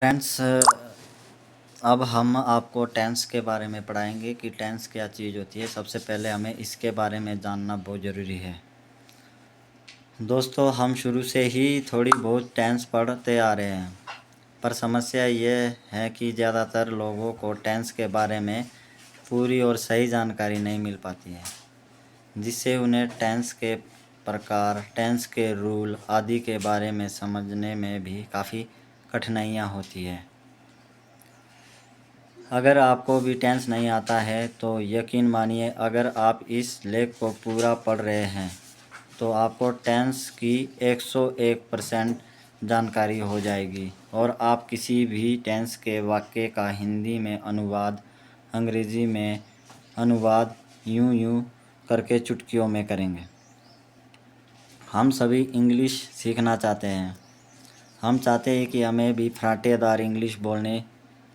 Friends, अब हम आपको टेंस के बारे में पढ़ाएंगे कि टेंस क्या चीज़ होती है। सबसे पहले हमें इसके बारे में जानना बहुत ज़रूरी है। दोस्तों, हम शुरू से ही थोड़ी बहुत टेंस पढ़ते आ रहे हैं, पर समस्या ये है कि ज़्यादातर लोगों को टेंस के बारे में पूरी और सही जानकारी नहीं मिल पाती है, जिससे उन्हें टेंस के प्रकार, टेंस के रूल आदि के बारे में समझने में भी काफ़ी कठिनाइयाँ होती है। अगर आपको भी टेंस नहीं आता है तो यकीन मानिए, अगर आप इस लेख को पूरा पढ़ रहे हैं तो आपको टेंस की 101% जानकारी हो जाएगी और आप किसी भी टेंस के वाक्य का हिंदी में अनुवाद, अंग्रेज़ी में अनुवाद यूं करके चुटकियों में करेंगे। हम सभी इंग्लिश सीखना चाहते हैं। हम चाहते हैं कि हमें भी फराटेदार इंग्लिश बोलने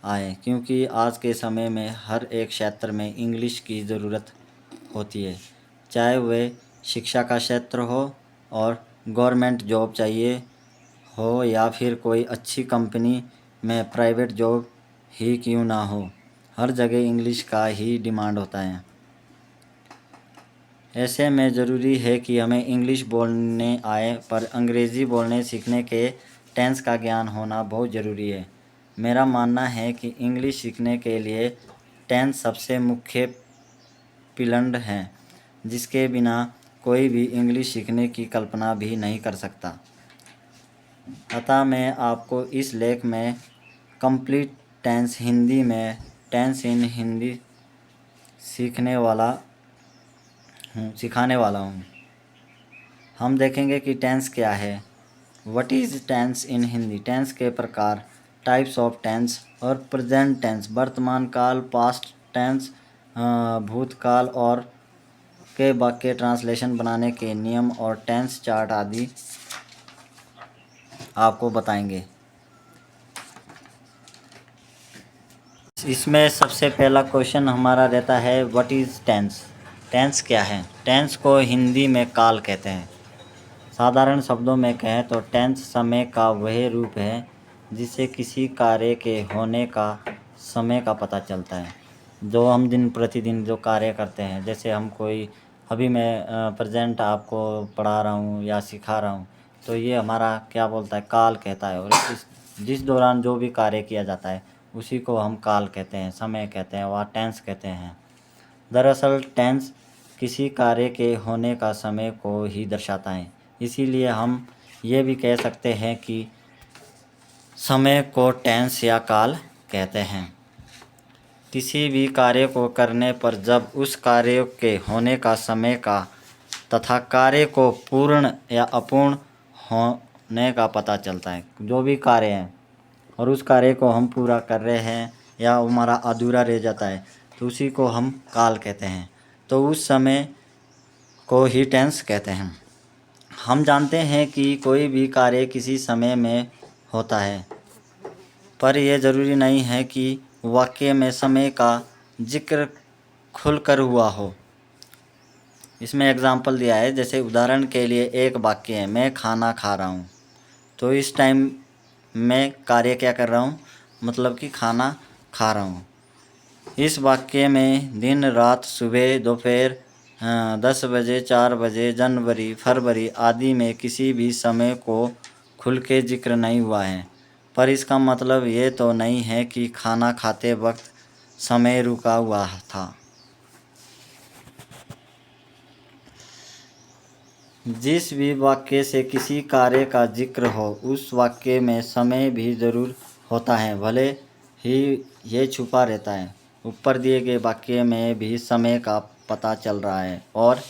आए, क्योंकि आज के समय में हर एक क्षेत्र में इंग्लिश की ज़रूरत होती है, चाहे वह शिक्षा का क्षेत्र हो और गवर्नमेंट जॉब चाहिए हो या फिर कोई अच्छी कंपनी में प्राइवेट जॉब ही क्यों ना हो। हर जगह इंग्लिश का ही डिमांड होता है। ऐसे में ज़रूरी है कि हमें इंग्लिश बोलने आए, पर अंग्रेज़ी बोलने सीखने के टेंस का ज्ञान होना बहुत ज़रूरी है। मेरा मानना है कि इंग्लिश सीखने के लिए टेंस सबसे मुख्य पिलर है, जिसके बिना कोई भी इंग्लिश सीखने की कल्पना भी नहीं कर सकता। अतः मैं आपको इस लेख में कंप्लीट टेंस हिंदी में टेंस इन हिंदी सिखाने वाला हूँ। हम देखेंगे कि टेंस क्या है, what is tense in Hindi, tense के प्रकार, टाइप्स ऑफ टेंस और प्रेजेंट टेंस, वर्तमान काल, पास्ट टेंस, भूतकाल और के वाक्य ट्रांसलेशन बनाने के नियम और टेंस चार्ट आदि आपको बताएंगे। इसमें सबसे पहला क्वेश्चन हमारा रहता है, व्हाट इज़ टेंस। टेंस क्या है? टेंस को हिंदी में काल कहते हैं। साधारण शब्दों में कहें तो टेंस समय का वह रूप है जिससे किसी कार्य के होने का समय का पता चलता है। जो हम दिन प्रतिदिन जो कार्य करते हैं, जैसे हम कोई अभी मैं प्रेजेंट आपको पढ़ा रहा हूँ या सिखा रहा हूँ, तो ये हमारा क्या बोलता है, काल कहता है। और जिस दौरान जो भी कार्य किया जाता है उसी को हम काल कहते हैं, समय कहते हैं, वह टेंस कहते हैं। दरअसल टेंस किसी कार्य के होने का समय को ही दर्शाता है। इसीलिए हम ये भी कह सकते हैं कि समय को टेंस या काल कहते हैं। किसी भी कार्य को करने पर जब उस कार्य के होने का समय का तथा कार्य को पूर्ण या अपूर्ण होने का पता चलता है, जो भी कार्य है और उस कार्य को हम पूरा कर रहे हैं या हमारा अधूरा रह जाता है, तो उसी को हम काल कहते हैं। तो उस समय को ही टेंस कहते हैं। हम जानते हैं कि कोई भी कार्य किसी समय में होता है, पर यह ज़रूरी नहीं है कि वाक्य में समय का जिक्र खुलकर हुआ हो। इसमें एग्जाम्पल दिया है, जैसे उदाहरण के लिए एक वाक्य है, मैं खाना खा रहा हूँ। तो इस टाइम मैं कार्य क्या कर रहा हूँ, मतलब कि खाना खा रहा हूँ। इस वाक्य में दिन, रात, सुबह, दोपहर, 10 बजे, 4 बजे, जनवरी, फरवरी आदि में किसी भी समय को खुल के जिक्र नहीं हुआ है, पर इसका मतलब ये तो नहीं है कि खाना खाते वक्त समय रुका हुआ था। जिस भी वाक्य से किसी कार्य का जिक्र हो, उस वाक्य में समय भी ज़रूर होता है, भले ही ये छुपा रहता है। ऊपर दिए गए वाक्य में भी समय का पता चल रहा है और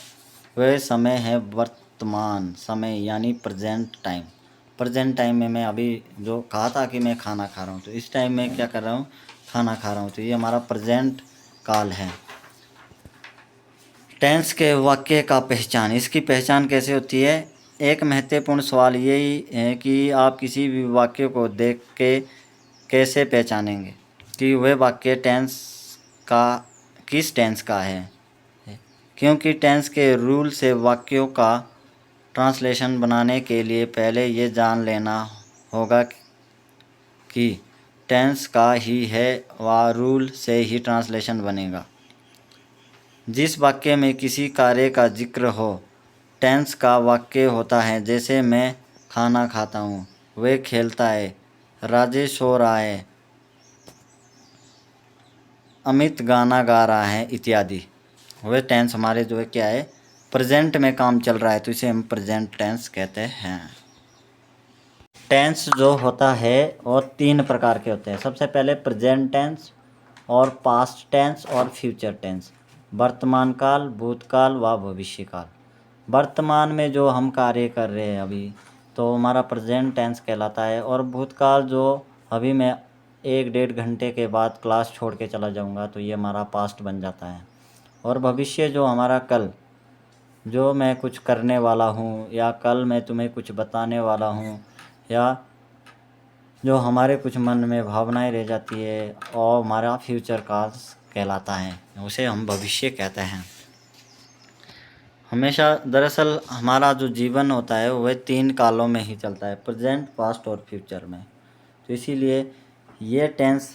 वह समय है वर्तमान समय, यानी प्रेजेंट टाइम। प्रेजेंट टाइम में मैं अभी जो कहा था कि मैं खाना खा रहा हूँ, तो इस टाइम में क्या कर रहा हूँ, खाना खा रहा हूँ। तो ये हमारा प्रेजेंट काल है। टेंस के वाक्य का पहचान, इसकी पहचान कैसे होती है? एक महत्वपूर्ण सवाल यही है कि आप किसी भी वाक्य को देख के कैसे पहचानेंगे कि वह वाक्य किस टेंस का है, क्योंकि टेंस के रूल से वाक्यों का ट्रांसलेशन बनाने के लिए पहले ये जान लेना होगा कि टेंस का ही है व रूल से ही ट्रांसलेशन बनेगा। जिस वाक्य में किसी कार्य का जिक्र हो टेंस का वाक्य होता है, जैसे मैं खाना खाता हूँ, वह खेलता है, राजेश सो रहा है, अमित गाना गा रहा है इत्यादि। वह टेंस हमारे जो है क्या है, प्रेजेंट में काम चल रहा है, तो इसे हम प्रेजेंट टेंस कहते हैं। टेंस जो होता है वो 3 प्रकार के होते हैं। सबसे पहले प्रेजेंट टेंस और पास्ट टेंस और फ्यूचर टेंस, वर्तमान काल, भूतकाल व भविष्य काल। वर्तमान में जो हम कार्य कर रहे हैं अभी, तो हमारा प्रेजेंट टेंस कहलाता है। और भूतकाल जो अभी मैं 1-1.5 घंटे के बाद क्लास छोड़ के चला जाऊंगा, तो ये हमारा पास्ट बन जाता है। और भविष्य जो हमारा कल, जो मैं कुछ करने वाला हूँ या कल मैं तुम्हें कुछ बताने वाला हूँ, या जो हमारे कुछ मन में भावनाएं रह जाती है, और हमारा फ्यूचर काल कहलाता है, उसे हम भविष्य कहते हैं। हमेशा दरअसल हमारा जो जीवन होता है वह 3 कालों में ही चलता है, प्रेजेंट, पास्ट और फ्यूचर में। तो इसीलिए ये टेंस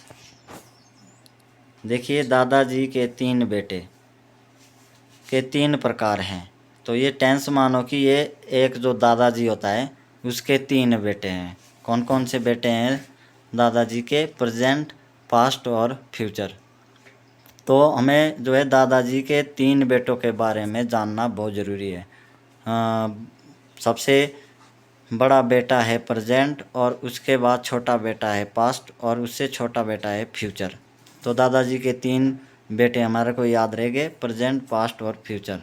देखिए, दादाजी के 3 बेटे के 3 प्रकार हैं। तो ये टेंस मानो कि ये एक जो दादाजी होता है उसके 3 बेटे हैं। कौन कौन से बेटे हैं दादाजी के? प्रेजेंट, पास्ट और फ्यूचर। तो हमें जो है दादाजी के 3 बेटों के बारे में जानना बहुत ज़रूरी है। सबसे बड़ा बेटा है प्रेजेंट, और उसके बाद छोटा बेटा है पास्ट, और उससे छोटा बेटा है फ्यूचर। तो दादाजी के 3 बेटे हमारे को याद रहेंगे, प्रेजेंट, पास्ट और फ्यूचर।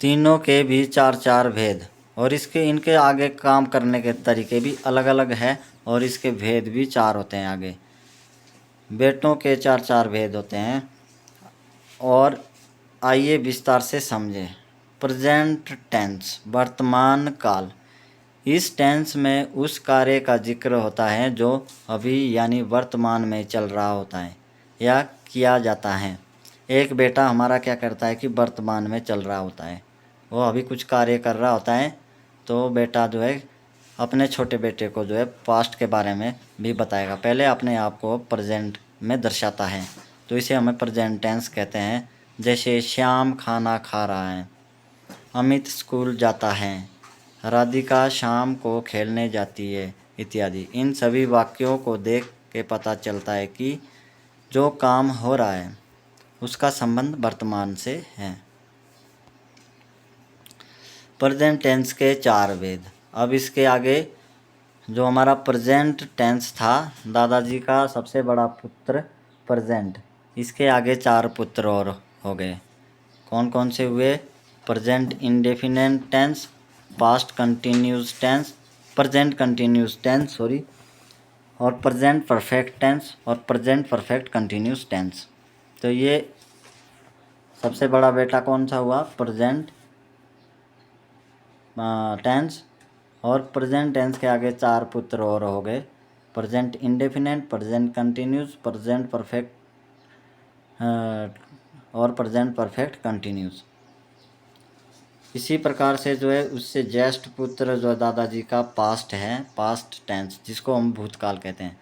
तीनों के भी 4-4 भेद, और इनके आगे काम करने के तरीके भी अलग अलग है, और इसके भेद भी 4 होते हैं आगे। बेटों के 4-4 भेद होते हैं, और आइए विस्तार से समझें। प्रेजेंट टेंस, वर्तमान काल। इस टेंस में उस कार्य का जिक्र होता है जो अभी यानी वर्तमान में चल रहा होता है या किया जाता है। एक बेटा हमारा क्या करता है कि वर्तमान में चल रहा होता है, वो अभी कुछ कार्य कर रहा होता है, तो बेटा जो है अपने छोटे बेटे को जो है पास्ट के बारे में भी बताएगा, पहले अपने आप को प्रेजेंट में दर्शाता है, तो इसे हमें प्रेजेंट टेंस कहते हैं। जैसे श्याम खाना खा रहा है, अमित स्कूल जाता है, राधिका शाम को खेलने जाती है इत्यादि। इन सभी वाक्यों को देख के पता चलता है कि जो काम हो रहा है उसका संबंध वर्तमान से है। प्रेजेंट टेंस के 4 भेद। अब इसके आगे जो हमारा प्रेजेंट टेंस था, दादाजी का सबसे बड़ा पुत्र प्रेजेंट, इसके आगे 4 पुत्र और हो गए। कौन कौन से हुए? Present indefinite tense, past continuous tense, present continuous tense sorry, और प्रेजेंट परफेक्ट टेंस और प्रेजेंट परफेक्ट कंटिन्यूस टेंस। तो ये सबसे बड़ा बेटा कौन सा हुआ? Present tense. और प्रेजेंट टेंस के आगे 4 पुत्र और हो गए, present indefinite, present continuous, present perfect और प्रेजेंट परफेक्ट कंटिन्यूस। इसी प्रकार से जो है उससे ज्येष्ठ पुत्र जो दादाजी का पास्ट है, पास्ट टेंस, जिसको हम भूतकाल कहते हैं।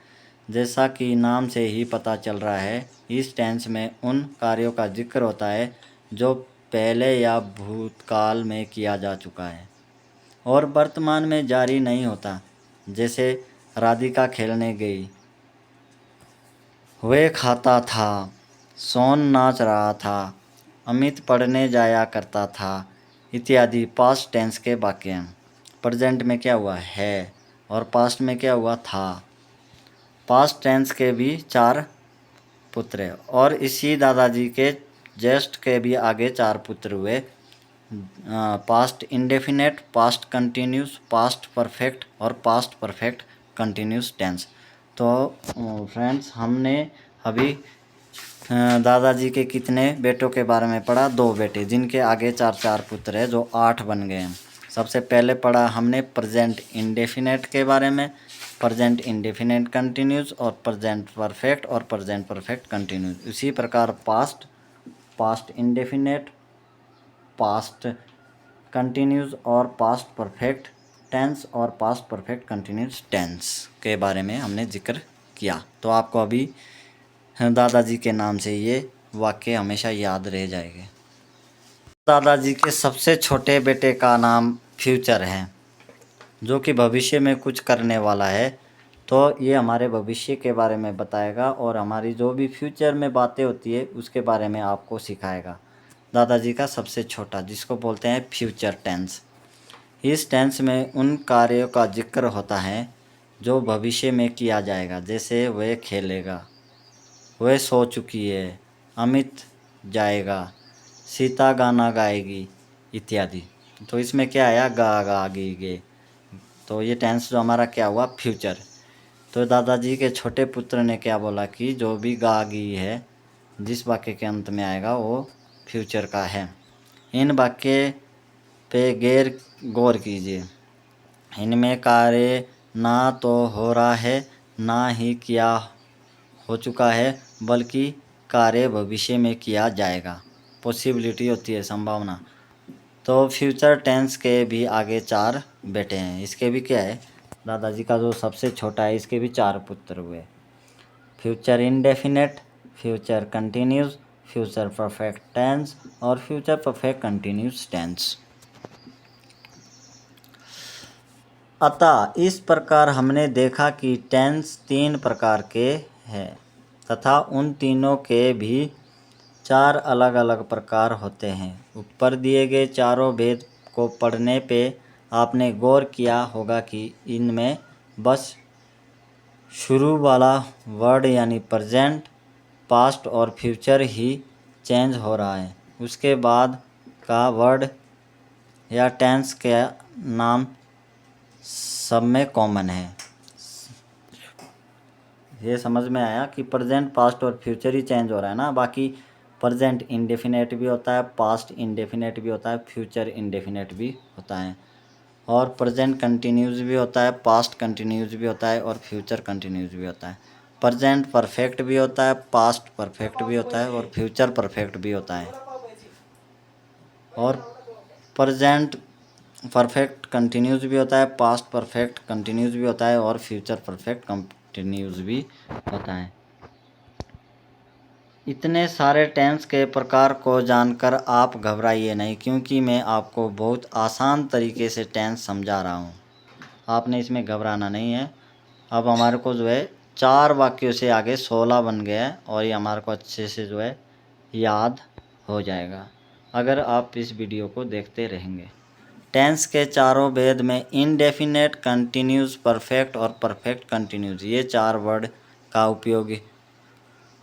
जैसा कि नाम से ही पता चल रहा है, इस टेंस में उन कार्यों का जिक्र होता है जो पहले या भूतकाल में किया जा चुका है और वर्तमान में जारी नहीं होता। जैसे राधिका खेलने गई, वह खाता था, सोन नाच रहा था, अमित पढ़ने जाया करता था इत्यादि पास्ट टेंस के वाक्य हैं। प्रेजेंट में क्या हुआ? है, और पास्ट में क्या हुआ? था। पास्ट टेंस के भी 4 पुत्र हैं, और इसी दादाजी के ज्येष्ठ के भी आगे 4 पुत्र हुए, past indefinite, past continuous, past perfect और पास्ट परफेक्ट कंटिन्यूस टेंस। तो फ्रेंड्स, हमने अभी दादाजी के कितने बेटों के बारे में पढ़ा? 2 बेटे, जिनके आगे 4-4 पुत्र है, जो 8 बन गए हैं। सबसे पहले पढ़ा हमने प्रेजेंट इंडेफिनेट के बारे में, प्रेजेंट इंडेफिनेट कंटिन्यूस और प्रेजेंट परफेक्ट और प्रेजेंट परफेक्ट कंटिन्यूस। इसी प्रकार past, past indefinite, past continuous और पास्ट परफेक्ट टेंस और पास्ट परफेक्ट कंटिन्यूस टेंस के बारे में हमने जिक्र किया। तो आपको अभी दादाजी के नाम से ये वाक्य हमेशा याद रह जाएंगे। दादाजी के सबसे छोटे बेटे का नाम फ्यूचर है, जो कि भविष्य में कुछ करने वाला है। तो ये हमारे भविष्य के बारे में बताएगा और हमारी जो भी फ्यूचर में बातें होती है उसके बारे में आपको सिखाएगा। दादाजी का सबसे छोटा, जिसको बोलते हैं फ्यूचर टेंस। इस टेंस में उन कार्यों का जिक्र होता है जो भविष्य में किया जाएगा, जैसे वह खेलेगा, वह सो चुकी है, अमित जाएगा, सीता गाना गाएगी इत्यादि। तो इसमें क्या आया, गा गी गे। तो ये टेंस जो हमारा क्या हुआ, फ्यूचर। तो दादाजी के छोटे पुत्र ने क्या बोला कि जो भी गा गी है जिस वाक्य के अंत में आएगा वो फ्यूचर का है। इन वाक्य पे गौर कीजिए। इनमें कार्य ना तो हो रहा है ना ही किया हो चुका है, बल्कि कार्य भविष्य में किया जाएगा। पॉसिबिलिटी होती है, संभावना। तो फ्यूचर टेंस के भी आगे 4 बेटे हैं। इसके भी क्या है, दादाजी का जो सबसे छोटा है इसके भी 4 पुत्र हुए। Future indefinite, future continuous, future perfect tense और फ्यूचर परफेक्ट कंटिन्यूस टेंस। अतः इस प्रकार हमने देखा कि टेंस 3 प्रकार के हैं तथा उन तीनों के भी 4 अलग अलग प्रकार होते हैं। ऊपर दिए गए चारों भेद को पढ़ने पे आपने गौर किया होगा कि इनमें बस शुरू वाला वर्ड यानी प्रेजेंट, पास्ट और फ्यूचर ही चेंज हो रहा है। उसके बाद का वर्ड या टेंस के नाम सब में कॉमन है। ये समझ में आया कि प्रेजेंट, पास्ट और फ्यूचर ही चेंज हो रहा है ना। बाकी प्रेजेंट इंडेफिनेट भी होता है, पास्ट इंडेफिनेट भी होता है, फ्यूचर इंडेफिनेट भी होता है, और प्रेजेंट कंटिन्यूस भी होता है, पास्ट कंटिन्यूस भी होता है और फ्यूचर कंटिन्यूस भी होता है। प्रेजेंट परफेक्ट भी होता है, पास्ट परफेक्ट भी होता है और फ्यूचर परफेक्ट भी होता है। और प्रेजेंट परफेक्ट कंटिन्यूस भी होता है, पास्ट परफेक्ट कंटिन्यूस भी होता है और फ्यूचर परफेक्ट कंटिन्यूस भी होता है। इतने सारे टेंस के प्रकार को जानकर आप घबराइए नहीं, क्योंकि मैं आपको बहुत आसान तरीके से टेंस समझा रहा हूँ। आपने इसमें घबराना नहीं है। अब हमारे को जो है 4 वाक्यों से आगे 16 बन गया है और ये हमारे को अच्छे से जो है याद हो जाएगा अगर आप इस वीडियो को देखते रहेंगे। टेंस के चारों भेद में इनडेफिनेट, कंटिन्यूस, परफेक्ट और परफेक्ट कंटिन्यूस, ये 4 वर्ड का उपयोग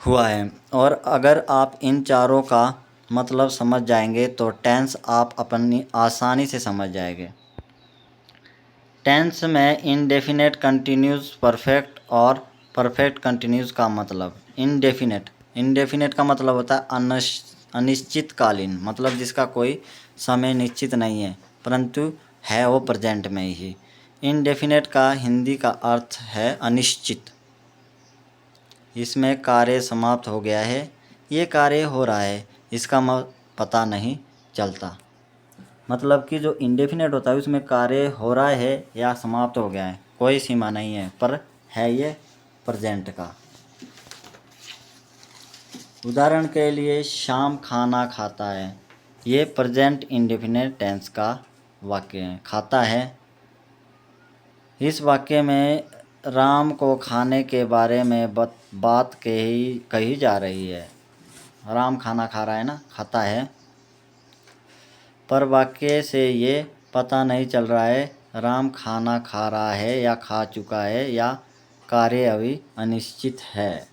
हुआ है। और अगर आप इन चारों का मतलब समझ जाएंगे तो टेंस आप अपनी आसानी से समझ जाएंगे। टेंस में इनडेफिनेट, कंटिन्यूस, परफेक्ट और परफेक्ट कंटिन्यूस का मतलब। इनडेफिनेट का मतलब होता है अनिश्चितकालीन, मतलब जिसका कोई समय निश्चित नहीं है परंतु है वो प्रेजेंट में ही। इनडेफिनेट का हिंदी का अर्थ है अनिश्चित। इसमें कार्य समाप्त हो गया है, ये कार्य हो रहा है, इसका पता नहीं चलता। मतलब कि जो इंडेफिनेट होता है उसमें कार्य हो रहा है या समाप्त हो गया है, कोई सीमा नहीं है, पर है ये प्रेजेंट का। उदाहरण के लिए शाम खाना खाता है, ये प्रेजेंट इंडेफिनेट टेंस का वाक्य है। खाता है, इस वाक्य में राम को खाने के बारे में बात कही जा रही है। राम खाना खा रहा है ना, खाता है, पर वाक्य से ये पता नहीं चल रहा है राम खाना खा रहा है या खा चुका है या कार्य अभी अनिश्चित है।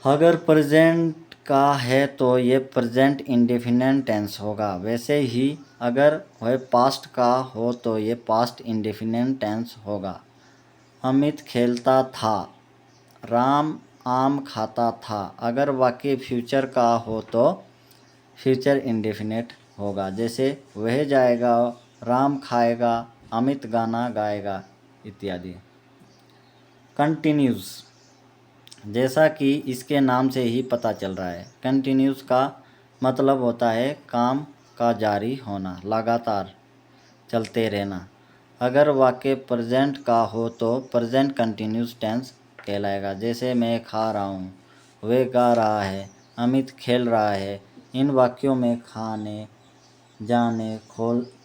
अगर प्रेजेंट का है तो ये प्रेजेंट इंडेफिनेट टेंस होगा। वैसे ही अगर वह पास्ट का हो तो ये पास्ट इंडेफिनेट टेंस होगा। अमित खेलता था, राम आम खाता था। अगर वाक्य फ्यूचर का हो तो फ्यूचर इंडेफिनेट होगा, जैसे वह जाएगा, राम खाएगा, अमित गाना गाएगा इत्यादि। कंटिन्यूस, जैसा कि इसके नाम से ही पता चल रहा है, कंटिन्यूस का मतलब होता है काम का जारी होना, लगातार, चलते रहना। अगर वाक्य प्रेजेंट का हो तो प्रेजेंट कंटिन्यूस टेंस कहलाएगा। जैसे मैं खा रहा हूँ, वह गा रहा है, अमित खेल रहा है। इन वाक्यों में खाने, जाने,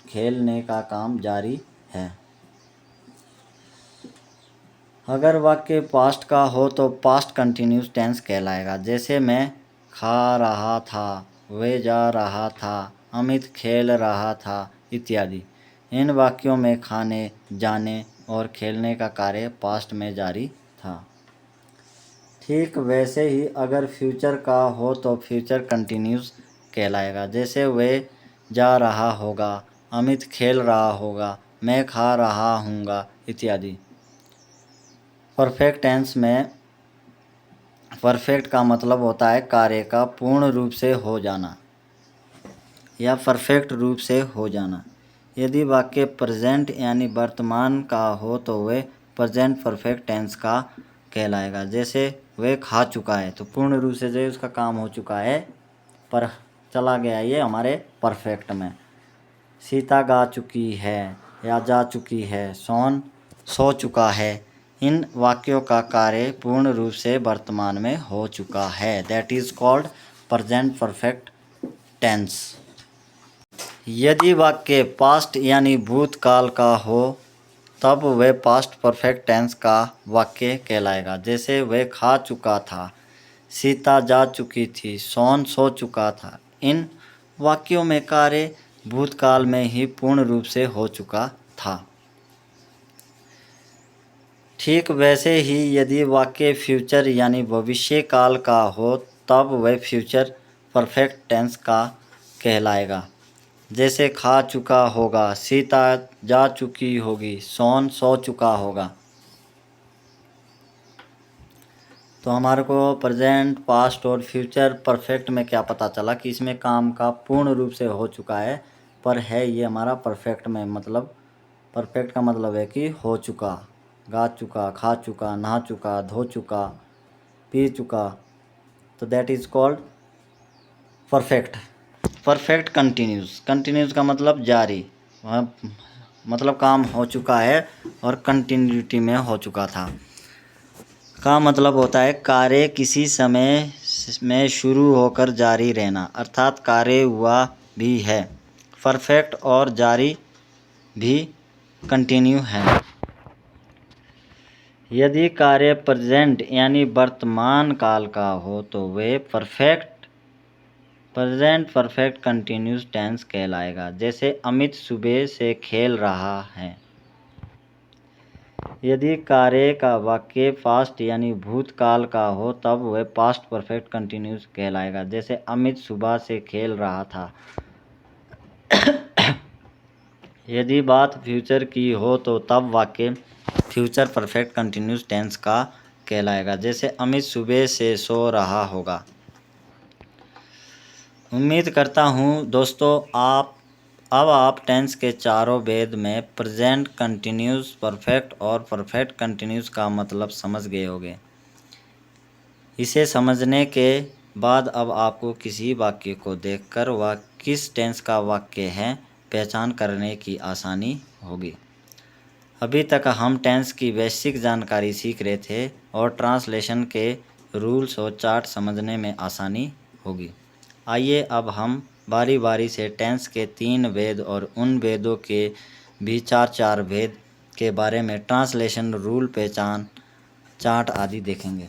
खेलने का काम जारी है। अगर वाक्य पास्ट का हो तो पास्ट कंटिन्यूस टेंस कहलाएगा। जैसे मैं खा रहा था, वह जा रहा था, अमित खेल रहा था इत्यादि। इन वाक्यों में खाने, जाने और खेलने का कार्य पास्ट में जारी था। ठीक वैसे ही अगर फ्यूचर का हो तो फ्यूचर कंटिन्यूस कहलाएगा। जैसे वह जा रहा होगा, अमित खेल रहा होगा, मैं खा रहा हूँगा इत्यादि। परफेक्ट टेंस में परफेक्ट का मतलब होता है कार्य का पूर्ण रूप से हो जाना या परफेक्ट रूप से हो जाना। यदि वाक्य प्रेजेंट यानी वर्तमान का हो तो वह प्रेजेंट परफेक्ट टेंस का कहलाएगा। जैसे वह खा चुका है तो पूर्ण रूप से जो है उसका काम हो चुका है, पर चला गया ये हमारे परफेक्ट में। सीता गा चुकी है या जा चुकी है, सोन सो चुका है। इन वाक्यों का कार्य पूर्ण रूप से वर्तमान में हो चुका है। That is called present perfect tense. यदि वाक्य पास्ट यानी भूतकाल का हो तब वह पास्ट परफेक्ट टेंस का वाक्य कहलाएगा। जैसे वह खा चुका था, सीता जा चुकी थी, सोन सो चुका था। इन वाक्यों में कार्य भूतकाल में ही पूर्ण रूप से हो चुका था। ठीक वैसे ही यदि वाक्य फ्यूचर यानी भविष्य काल का हो तब वह फ्यूचर परफेक्ट टेंस का कहलाएगा। जैसे खा चुका होगा, सीता जा चुकी होगी, सोन सो चुका होगा। तो हमारे को प्रेजेंट, पास्ट और फ्यूचर परफेक्ट में क्या पता चला कि इसमें काम का पूर्ण रूप से हो चुका है, पर है ये हमारा परफेक्ट में। मतलब परफेक्ट का मतलब है कि हो चुका, गा चुका, खा चुका, नहा चुका, धो चुका, पी चुका। तो that is called perfect. Perfect continuous, continuous का मतलब जारी, मतलब काम हो चुका है और कंटिन्यूटी में हो चुका था। का मतलब होता है कार्य किसी समय में शुरू होकर जारी रहना, अर्थात कार्य हुआ भी है। परफेक्ट और जारी भी कंटिन्यू है। यदि कार्य प्रेजेंट यानी वर्तमान काल का हो तो वे प्रेजेंट परफेक्ट कंटिन्यूस टेंस कहलाएगा। जैसे अमित सुबह से खेल रहा है। यदि कार्य का वाक्य पास्ट यानी भूतकाल का हो तब वह पास्ट परफेक्ट कंटिन्यूस कहलाएगा। जैसे अमित सुबह से खेल रहा था। यदि बात फ्यूचर की हो तो तब वाक्य फ्यूचर परफेक्ट कंटिन्यूस टेंस का कहलाएगा। जैसे अमित सुबह से सो रहा होगा। उम्मीद करता हूँ दोस्तों आप टेंस के चारों भेद में प्रेजेंट, कंटिन्यूस, परफेक्ट और परफेक्ट कंटिन्यूस का मतलब समझ गए होंगे। इसे समझने के बाद अब आपको किसी वाक्य को देखकर वह किस टेंस का वाक्य है पहचान करने की आसानी होगी। अभी तक हम टेंस की बेसिक जानकारी सीख रहे थे और ट्रांसलेशन के रूल्स और चार्ट समझने में आसानी होगी। आइए अब हम बारी बारी से टेंस के 3 भेद और उन भेदों के भी 4 भेद के बारे में ट्रांसलेशन, रूल, पहचान, चार्ट आदि देखेंगे।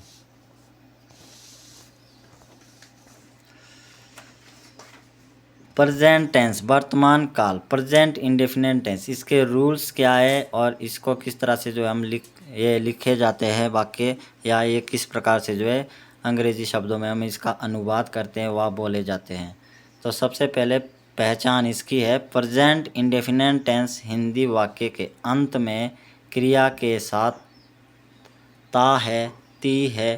प्रेजेंट टेंस, वर्तमान काल, प्रेजेंट इंडेफिनिट टेंस, इसके रूल्स क्या है और इसको किस तरह से जो है हम लिखे जाते हैं वाक्य, या ये किस प्रकार से जो है अंग्रेजी शब्दों में हम इसका अनुवाद करते हैं वह बोले जाते हैं। तो सबसे पहले पहचान इसकी है, प्रेजेंट इंडेफिनिट टेंस हिंदी वाक्य के अंत में क्रिया के साथ ता है, ती है,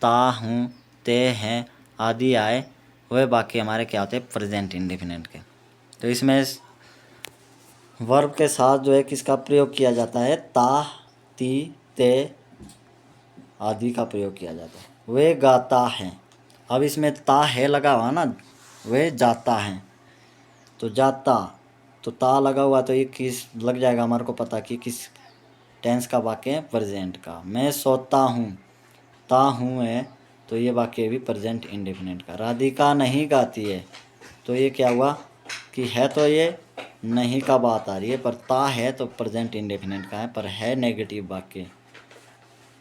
ता हूँ, ते हैं आदि आए वह वाक्य हमारे क्या होते हैं, प्रेजेंट इंडेफिनिट के। तो इसमें वर्ब के साथ जो है किसका प्रयोग किया जाता है, ता, ती, ते आदि का प्रयोग किया जाता है। वे गाता है, अब इसमें ता है लगा हुआ ना, वे जाता है, तो जाता तो ता लगा हुआ तो ये किस लग जाएगा हमारे को पता कि किस टेंस का वाक्य है, प्रेजेंट का। मैं सोता हूँ, ता हूँ है तो ये वाक्य भी प्रेजेंट इंडेफिनिट का। राधिका नहीं गाती है तो ये क्या हुआ कि है तो ये नहीं का बात आ रही है, पर ता है तो प्रेजेंट इंडेफिनिट का है, पर है नेगेटिव वाक्य।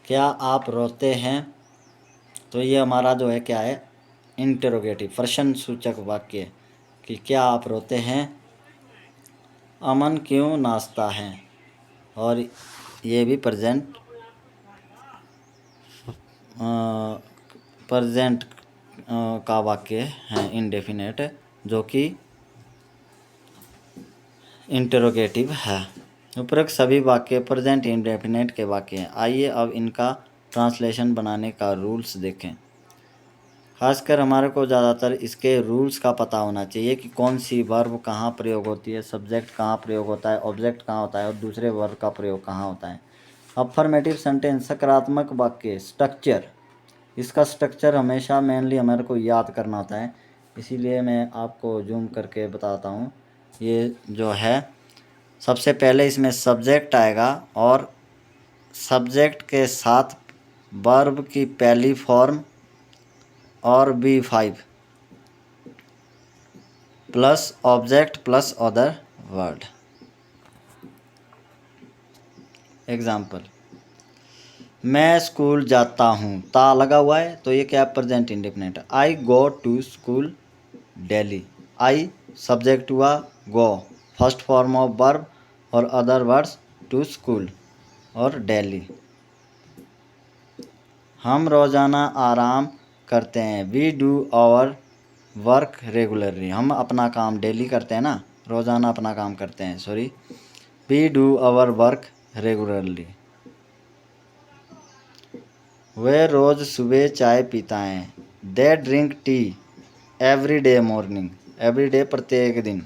क्या आप रोते हैं तो ये हमारा जो है क्या है, इंटरोगेटिव प्रश्न सूचक वाक्य कि क्या आप रोते हैं। अमन क्यों नाचता है, और ये भी प्रेजेंट का वाक्य है इंडेफिनेट, जो कि इंटरोगेटिव है। उपरोक्त सभी वाक्य प्रेजेंट इंडेफिनेट के वाक्य हैं। आइए अब इनका ट्रांसलेशन बनाने का रूल्स देखें। खासकर हमारे को ज़्यादातर इसके रूल्स का पता होना चाहिए कि कौन सी वर्ब कहाँ प्रयोग होती है, सब्जेक्ट कहाँ प्रयोग होता है, ऑब्जेक्ट कहाँ होता है और दूसरे वर्ब का प्रयोग कहाँ होता है। अफर्मेटिव सेंटेंस सकारात्मक वाक्य स्ट्रक्चर, इसका स्ट्रक्चर हमेशा मेनली हमारे को याद करना होता है, इसीलिए मैं आपको जूम करके बताता हूँ। ये जो है सबसे पहले इसमें सब्जेक्ट आएगा और सब्जेक्ट के साथ वर्ब की पहली फॉर्म और V5 plus object plus other word. Example, मैं स्कूल जाता हूँ, ता लगा हुआ है तो ये क्या है, present indefinite. I go to school daily, I subject हुआ, go first form of verb और अदर वर्ड्स टू स्कूल और डेली। हम रोज़ाना आराम करते हैं, we do our work regularly, हम अपना काम डेली करते हैं ना, रोज़ाना अपना काम करते हैं, sorry, we do our work regularly. वे रोज़ सुबह चाय पीता है, they drink tea every day morning, every day प्रत्येक दिन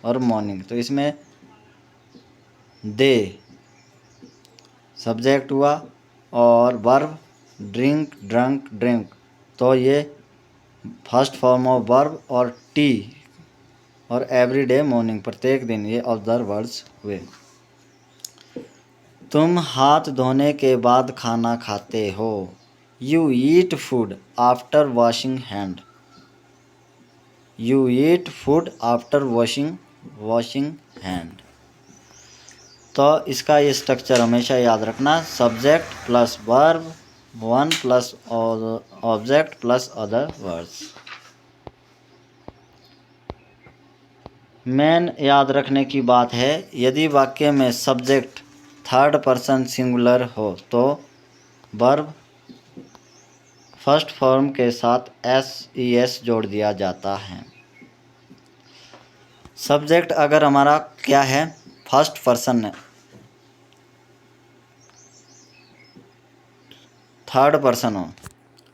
और मॉर्निंग, तो इसमें दे सब्जेक्ट हुआ और वर्ब ड्रिंक ड्रंक ड्रिंक, तो ये फर्स्ट फॉर्म ऑफ वर्ब और टी और एवरी डे मॉर्निंग प्रत्येक दिन, ये अदर वर्ड्स हुए। तुम हाथ धोने के बाद खाना खाते हो, you eat food after washing hand, you eat food after washing hand. तो इसका ये स्ट्रक्चर हमेशा याद रखना, subject plus verb, one plus object plus other words. Main याद रखने की बात है, यदि वाक्य में सब्जेक्ट थर्ड पर्सन सिंगुलर हो तो वर्ब फर्स्ट फॉर्म के साथ एस जोड़ दिया जाता है। सब्जेक्ट अगर हमारा क्या है, फर्स्ट पर्सन है, थर्ड पर्सन हो,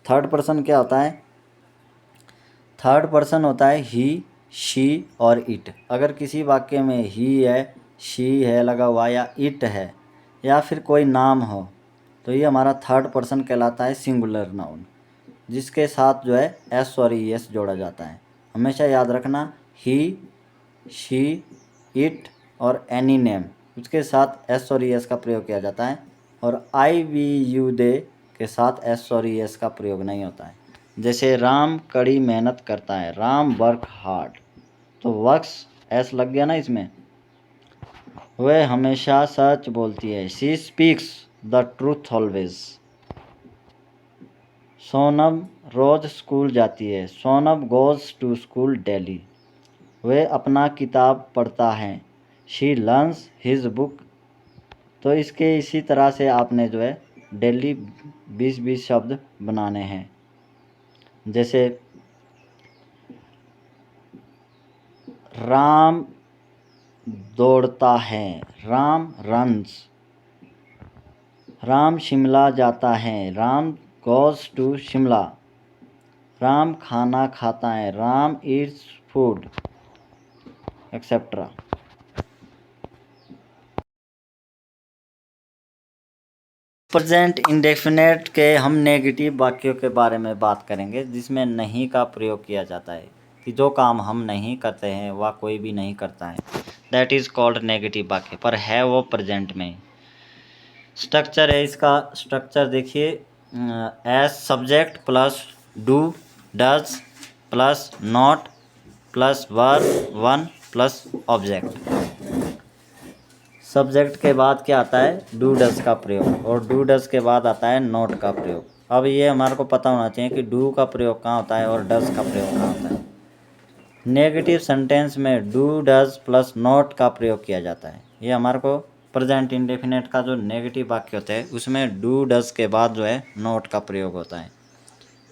थर्ड पर्सन क्या होता है, थर्ड पर्सन होता है ही, शी और इट। अगर किसी वाक्य में ही है, शी है लगा हुआ या इट है या फिर कोई नाम हो तो ये हमारा थर्ड पर्सन कहलाता है, सिंगुलर नाउन, जिसके साथ जो है एस और ई एस जोड़ा जाता है। हमेशा याद रखना, ही, शी, इट और एनी नेम, उसके साथ एस और ई एस का प्रयोग किया जाता है, और आई वी यू दे के साथ एस और ई एस का प्रयोग नहीं होता है। जैसे राम कड़ी मेहनत करता है, राम वर्क हार्ड, तो वर्क्स एस लग गया ना इसमें। वह हमेशा सच बोलती है, she speaks the truth always. Sonam रोज स्कूल जाती है, Sonam goes to school daily. वह अपना किताब पढ़ता है, शी लर्न्स हिज बुक। तो इसके इसी तरह से आपने जो है डेली 20-20 शब्द बनाने हैं। जैसे राम दौड़ता है, राम रन्स। राम शिमला जाता है, राम गोज टू शिमला। राम खाना खाता है, Ram Yeats food, etcetera. Present indefinite के हम नेगेटिव वाक्यों के बारे में बात करेंगे, जिसमें नहीं का प्रयोग किया जाता है कि जो काम हम नहीं करते हैं वह कोई भी नहीं करता है। दैट इज़ कॉल्ड नेगेटिव वाक्य, पर है वो प्रेजेंट में। स्ट्रक्चर है इसका, स्ट्रक्चर देखिए, as subject plus do does plus not plus verb one plus object. Subject के बाद क्या आता है, डू डज का प्रयोग, और डू डज के बाद आता है नॉट का प्रयोग। अब ये हमारे को पता होना चाहिए कि डू का प्रयोग कहाँ होता है और डज का प्रयोग कहाँ होता है। नेगेटिव सेंटेंस में डू डज प्लस नॉट का प्रयोग किया जाता है। ये हमारे को प्रेजेंट इंडेफिनेट का जो नेगेटिव वाक्य होता है उसमें डू डज के बाद जो है नॉट का प्रयोग होता है।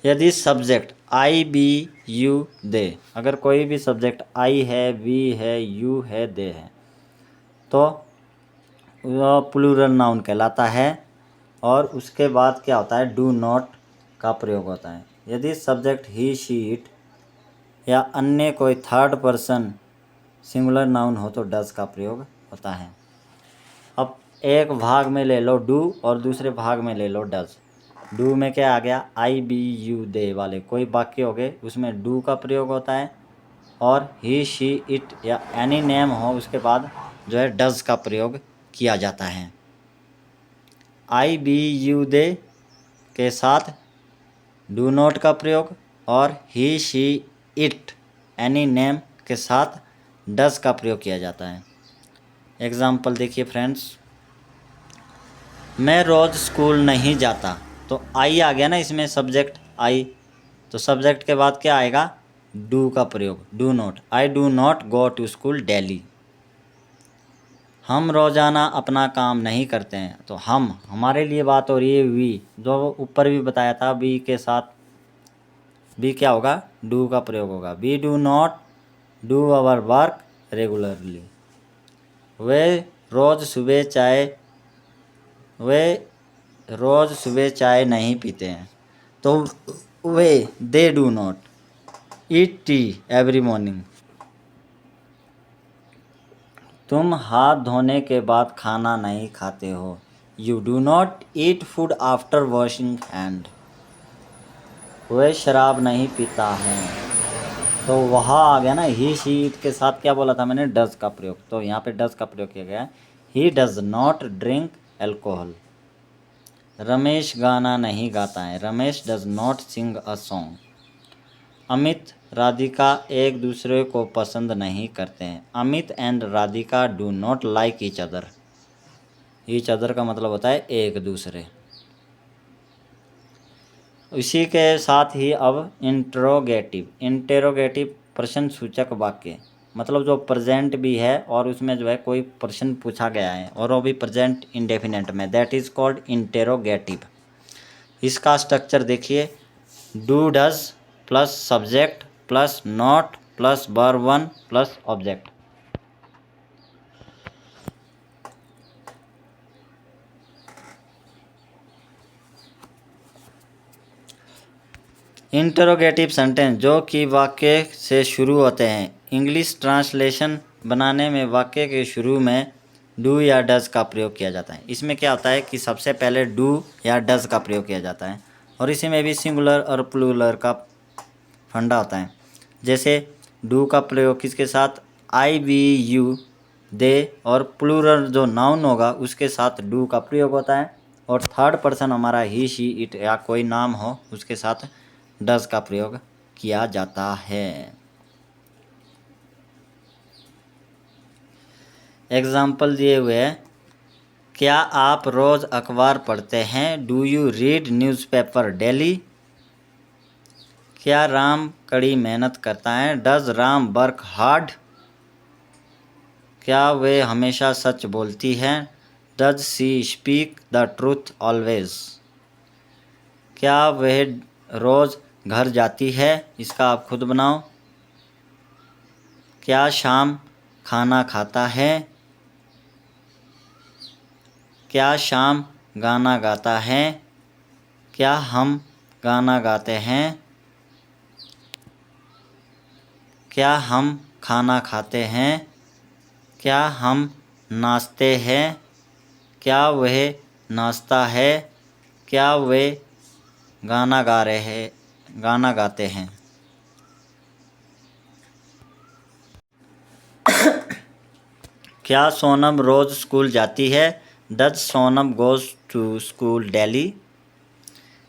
यदि subject I we you they, अगर कोई भी सब्जेक्ट आई है, वी है, यू है, दे है, तो वह प्लूरल नाउन कहलाता है, और उसके बाद क्या होता है, डू नॉट का प्रयोग होता है। यदि सब्जेक्ट ही शी इट या अन्य कोई थर्ड पर्सन सिंगुलर नाउन हो तो डज का प्रयोग होता है। अब एक भाग में ले लो डू और दूसरे भाग में ले लो डज। डू में क्या आ गया, आई बी यू दे वाले कोई वाक्य हो गए, उसमें डू का प्रयोग होता है, और ही शी इट या एनी नेम हो उसके बाद जो है डज का प्रयोग किया जाता है। आई बी यू दे के साथ डू नॉट का प्रयोग, और ही शी इट एनी नेम के साथ डज का प्रयोग किया जाता है। एग्जाम्पल देखिए फ्रेंड्स, मैं रोज़ स्कूल नहीं जाता, तो आई आ गया ना इसमें, सब्जेक्ट आई, तो सब्जेक्ट के बाद क्या आएगा, डू का प्रयोग, do not, I do not go to school daily. हम रोज़ाना अपना काम नहीं करते हैं, तो हम, हमारे लिए बात हो रही है, वी, जो ऊपर भी बताया था, वी के साथ वी क्या होगा, डू का प्रयोग होगा। We do not do our work regularly. वे रोज़ सुबह चाय नहीं पीते हैं, तो वे they do not eat tea every morning. तुम हाथ धोने के बाद खाना नहीं खाते हो, you do not eat food after washing hand. वह शराब नहीं पीता है, तो वहाँ आ गया ना, ही शी इट के साथ क्या बोला था मैंने, डज का प्रयोग, तो यहाँ पे डज का प्रयोग किया गया है। He does not drink alcohol. Ramesh गाना नहीं गाता है, Ramesh does not sing a song. Amit Radhika एक दूसरे को पसंद नहीं करते हैं, Amit and Radhika do not like each other. Each other का मतलब होता है एक दूसरे। इसी के साथ ही अब इंटेरोगेटिव प्रश्न सूचक वाक्य, मतलब जो प्रेजेंट भी है और उसमें जो है कोई प्रश्न पूछा गया है और वो भी प्रेजेंट इंडेफिनेट में, दैट इज़ कॉल्ड इंटेरोगेटिव। इसका स्ट्रक्चर देखिए, do does plus subject plus not plus verb one plus object. Interrogative sentence जो कि वाक्य से शुरू होते हैं, इंग्लिश ट्रांसलेशन बनाने में वाक्य के शुरू में डू या डज का प्रयोग किया जाता है। इसमें क्या होता है कि सबसे पहले डू या डज का प्रयोग किया जाता है, और इसी में भी सिंगुलर और प्लूरल का फंडा होता है। जैसे डू का प्रयोग किसके साथ, आई बी यू दे, और प्लूरल जो नाउन होगा उसके साथ डू का प्रयोग होता है, और थर्ड पर्सन हमारा ही शी इट या कोई नाम हो उसके साथ डज का प्रयोग किया जाता है। एग्जाम्पल दिए हुए हैं, क्या आप रोज़ अखबार पढ़ते हैं, do you read newspaper daily. क्या राम कड़ी मेहनत करता है, डज राम वर्क हार्ड। क्या वे हमेशा सच बोलती हैं, does she speak the truth always. क्या वह रोज़ घर जाती है, इसका आप खुद बनाओ। क्या शाम खाना खाता है। क्या शाम गाना गाता है। क्या हम गाना गाते हैं। क्या हम खाना खाते हैं। क्या हम नाचते हैं। क्या वह नाचता है। क्या वे गाना गाते हैं। क्या सोनम रोज स्कूल जाती है? Does Sonam goes to school daily?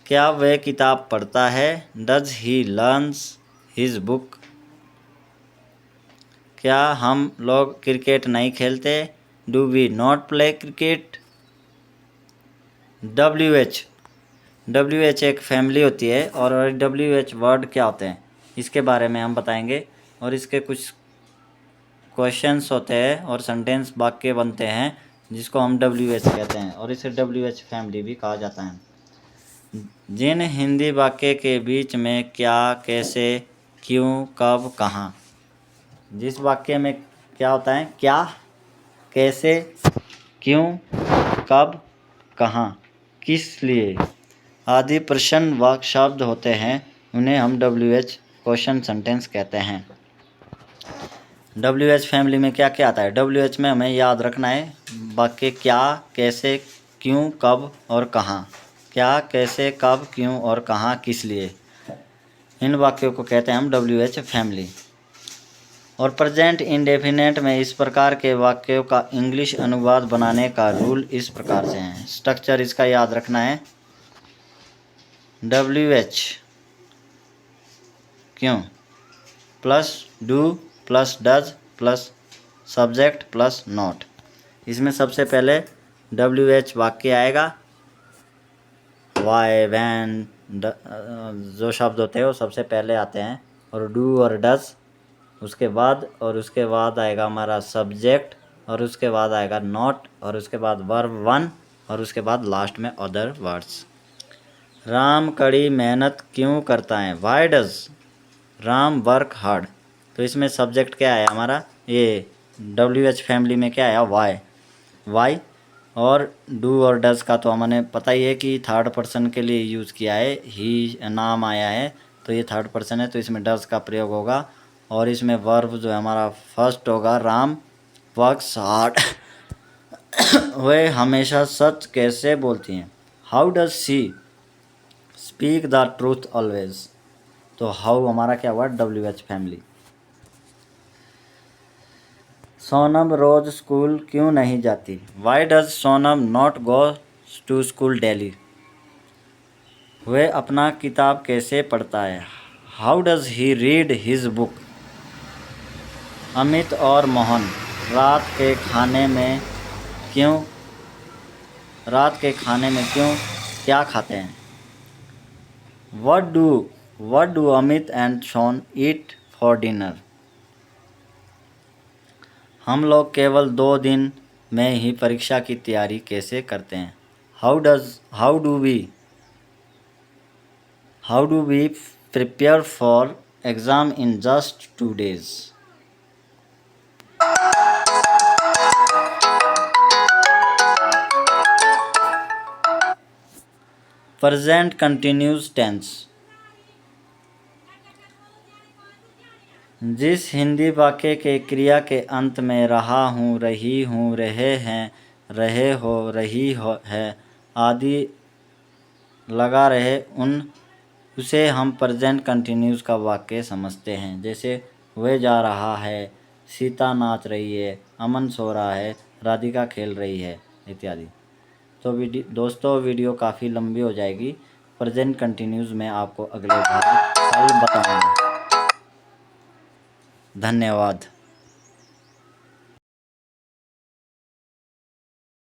क्या वह किताब पढ़ता है? Does he learns his book? क्या हम लोग क्रिकेट नहीं खेलते? Do we not play cricket? WH एक फैमिली होती है और WH वर्ड क्या होते हैं इसके बारे में हम बताएंगे, और इसके कुछ क्वेश्चंस होते हैं और सेंटेंस वाक्य बनते हैं जिसको हम WH कहते हैं, और इसे WH फैमिली भी कहा जाता है। जिन हिंदी वाक्य के बीच में क्या, कैसे, क्यों, कब, कहाँ, जिस वाक्य में क्या होता है, क्या, कैसे, क्यों, कब, कहाँ, किस लिए आदि प्रश्न वाक्य शब्द होते हैं, उन्हें हम WH क्वेश्चन सेंटेंस कहते हैं। WH फैमिली में क्या क्या आता है? WH में हमें याद रखना है वाक्य क्या, कैसे, क्यों, कब और कहाँ। क्या, कैसे, कब, क्यों और कहाँ, किस लिए, इन वाक्यों को कहते हैं हम WH फैमिली। और प्रेजेंट इंडेफिनेट में इस प्रकार के वाक्यों का इंग्लिश अनुवाद बनाने का रूल इस प्रकार से है। स्ट्रक्चर इसका याद रखना है। WH क्यों plus do plus does plus subject plus not. इसमें सबसे पहले WH वाक्य आएगा, वाई, वैन, जो शब्द होते हैं वो सबसे पहले आते हैं, और डू और डज उसके बाद आएगा हमारा सब्जेक्ट, और उसके बाद आएगा नॉट, और उसके बाद वर्ब वन, और उसके बाद लास्ट में अदर वर्ड्स। राम कड़ी मेहनत क्यों करता है? Why does Ram work hard. तो इसमें सब्जेक्ट क्या है हमारा, ये WH फैमिली में क्या आया, वाई। और डू और डज का तो हमने पता ही है कि थर्ड पर्सन के लिए यूज़ किया है, ही नाम आया है तो ये थर्ड पर्सन है, तो इसमें डज का प्रयोग होगा। और इसमें वर्ब जो है हमारा फर्स्ट होगा, राम वर्क्स हार्ड। वह हमेशा सच कैसे बोलती हैं? How does she speak the truth always. तो हाउ हमारा क्या हुआ, WH फैमिली। सोनम रोज स्कूल क्यों नहीं जाती? Why does Sonam not go to school daily? वह अपना किताब कैसे पढ़ता है? How does he read his book? Amit और मोहन रात के खाने में क्यों क्या खाते हैं? What do Amit and Sean eat for dinner? हम लोग केवल 2 दिन में ही परीक्षा की तैयारी कैसे करते हैं? How do we prepare for exam in just 2 days? Present continuous tense. जिस हिंदी वाक्य के क्रिया के अंत में रहा हूँ, रही हूँ, रहे हैं, रहे हो, रही हो है आदि लगा रहे उसे हम प्रेजेंट कंटिन्यूस का वाक्य समझते हैं। जैसे वह जा रहा है, सीता नाच रही है, अमन सो रहा है, राधिका खेल रही है इत्यादि। तो दोस्तों वीडियो काफ़ी लंबी हो जाएगी। प्रेजेंट कंटिन्यूस में आपको अगले भाग कल बताऊँगा। धन्यवाद।